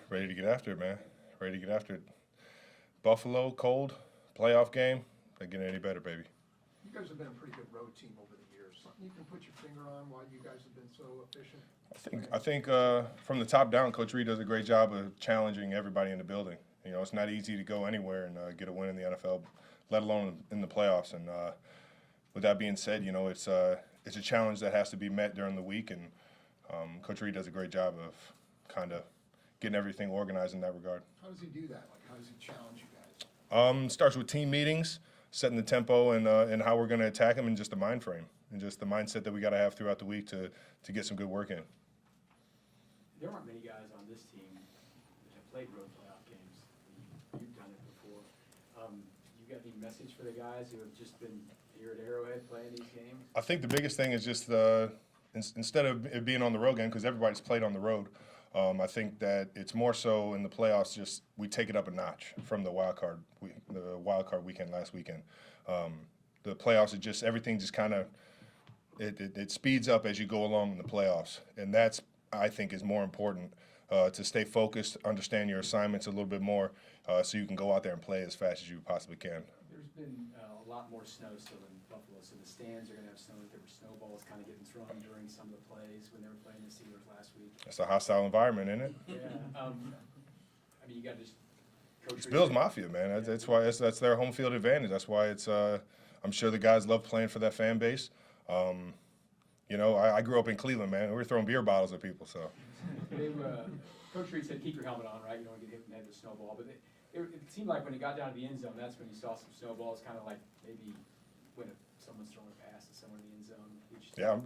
Ready to get after it, man. Ready to get after it. Buffalo, cold, playoff game. Not getting any better, baby. You guys have been a pretty good road team over the years. Something you can put your finger on why you guys have been so efficient? I think from the top down, Coach Reid does a great job of challenging everybody in the building. You know, it's not easy to go anywhere and get a win in the NFL, let alone in the playoffs. And with that being said, you know, it's a challenge that has to be met during the week, and Coach Reid does a great job of kind of getting everything organized in that regard. How does he do that? Like, how does he challenge you guys? Starts with team meetings, setting the tempo and how we're going to attack them, and just the mind frame and just the mindset that we got to have throughout the week to get some good work in. There aren't many guys on this team that have played road playoff games. You've done it before. You got any message for the guys who have just been here at Arrowhead playing these games? I think the biggest thing is just instead of it being on the road game, because everybody's played on the road, I think that it's more so in the playoffs. Just we take it up a notch from the wild card weekend last weekend. The playoffs is just everything just kind of it speeds up as you go along in the playoffs, and that's I think is more important to stay focused, understand your assignments a little bit more, so you can go out there and play as fast as you possibly can. There's been a lot more snow still in Buffalo, so the stands are going to have snow. There were snowballs kind of getting thrown during some of the plays when they were playing the Steelers last week. It's a hostile environment, isn't it? Yeah. I mean, you got to just coach. It's Bills Mafia, man. That's why that's their home field advantage. That's why it's. I'm sure the guys love playing for that fan base. You know, I grew up in Cleveland, man. We were throwing beer bottles at people, so. Coach Reid said keep your helmet on, right? You don't want to get hit in the head with a snowball. But it seemed like when he got down to the end zone, that's when you saw some snowballs, kind of like maybe when someone's throwing a pass to someone in the end zone. Yeah,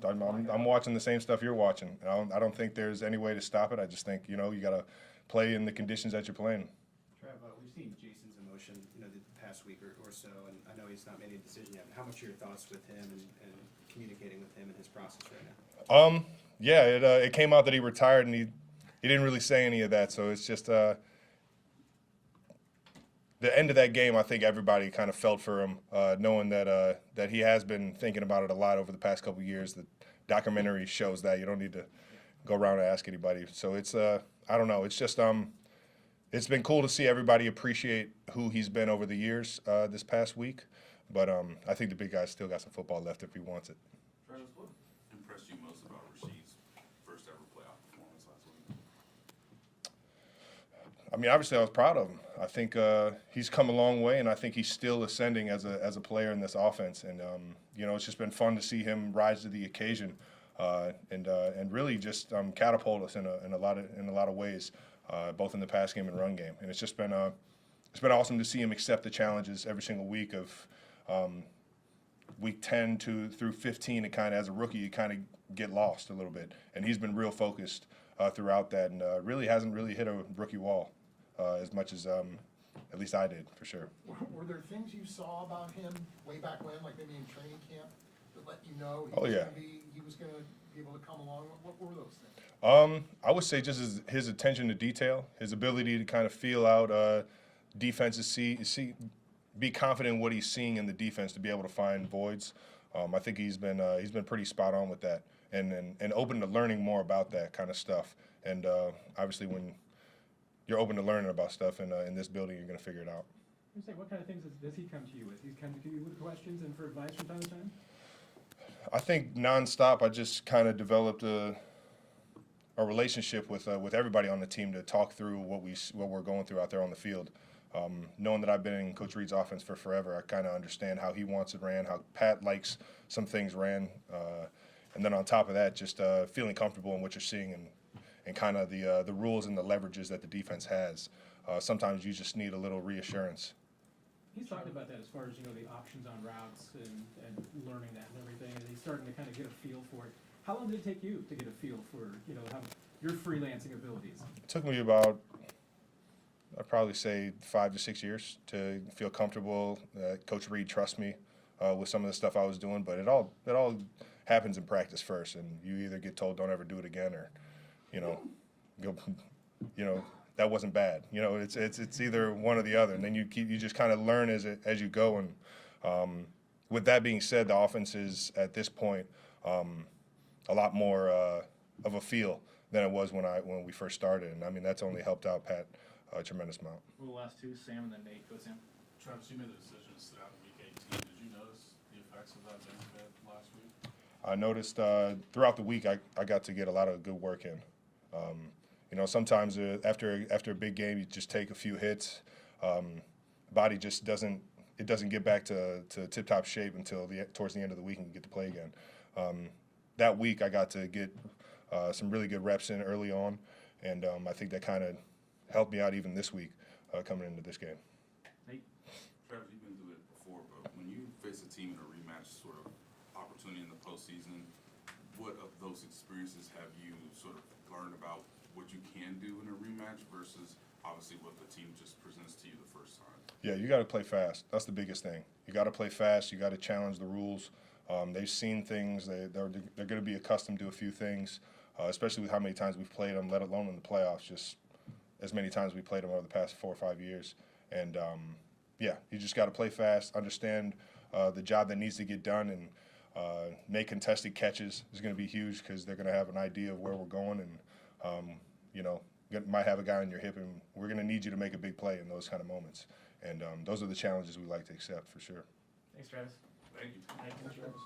I'm watching the same stuff you're watching. I don't think there's any way to stop it. I just think, you know, you got to play in the conditions that you're playing. Trav, we've seen Jason's emotion, you know, the past week or so, and I know he's not made a decision yet. But how much are your thoughts with him and communicating with him in his process right now? Yeah, it came out that he retired, and he didn't really say any of that. So it's just the end of that game. I think everybody kind of felt for him, knowing that he has been thinking about it a lot over the past couple of years. The documentary shows that you don't need to go around and ask anybody. So it's I don't know. It's just it's been cool to see everybody appreciate who he's been over the years this past week. But I think the big guy's still got some football left if he wants it. Travis, what impressed you most about Rashid's first ever playoff performance last week? I mean, obviously, I was proud of him. I think he's come a long way, and I think he's still ascending as a player in this offense. And you know, it's just been fun to see him rise to the occasion, and really just catapult us in a lot of ways, both in the pass game and run game. And it's just been awesome to see him accept the challenges every single week of. Week 10 through 15, it kind of, as a rookie, you kind of get lost a little bit. And he's been real focused throughout that, and really hasn't really hit a rookie wall as much as at least I did, for sure. Were there things you saw about him way back when, like maybe in training camp, that let you know he was going to be able to come along? What were those things? I would say just his attention to detail, his ability to kind of feel out defenses, be confident in what he's seeing in the defense to be able to find voids. I think he's been pretty spot on with that, and open to learning more about that kind of stuff. And obviously, when you're open to learning about stuff in this building, you're going to figure it out. You say, what kind of things does he come to you with? He's come to you with questions and for advice from time to time? I think nonstop. I just kind of developed a relationship with everybody on the team to talk through what we're going through out there on the field. Knowing that I've been in Coach Reid's offense for forever, I kind of understand how he wants it ran, how Pat likes some things ran, and then on top of that, just feeling comfortable in what you're seeing and kind of the rules and the leverages that the defense has. Sometimes you just need a little reassurance. He's talked about that as far as, you know, the options on routes and learning that and everything, and he's starting to kind of get a feel for it. How long did it take you to get a feel for, you know, how your freelancing abilities? It took me about, I'd probably say 5 to 6 years to feel comfortable. Coach Reid trusts me with some of the stuff I was doing, but it all happens in practice first, and you either get told don't ever do it again, or that wasn't bad. You know, it's either one or the other, and then you just kind of learn as you go. And with that being said, the offense is at this point a lot more of a feel than it was when we first started. And I mean, that's only helped out Pat a tremendous amount. Well, the last two, Sam and then Nate. Go Sam. Travis, you made the decision to sit out in week 18. Did you notice the effects of that benefit last week? I noticed throughout the week I got to get a lot of good work in. You know, sometimes after a big game, you just take a few hits. Body just doesn't get back to tip-top shape until towards the end of the week and you get to play again. That week I got to get some really good reps in early on, and I think that kind of helped me out even this week coming into this game. Nate. Travis, you've been through it before, but when you face a team in a rematch sort of opportunity in the postseason, what of those experiences have you sort of learned about what you can do in a rematch versus obviously what the team just presents to you the first time? Yeah, you got to play fast. That's the biggest thing. You got to play fast. You got to challenge the rules. They've seen things. They're going to be accustomed to a few things, especially with how many times we've played them, let alone in the playoffs, just as many times we played them over the past 4 or 5 years. And, yeah, you just got to play fast, understand the job that needs to get done, and make contested catches is going to be huge because they're going to have an idea of where we're going, and, you know, might have a guy on your hip, and we're going to need you to make a big play in those kind of moments. And those are the challenges we like to accept for sure. Thanks, Travis. Thank you. Thank you, Travis.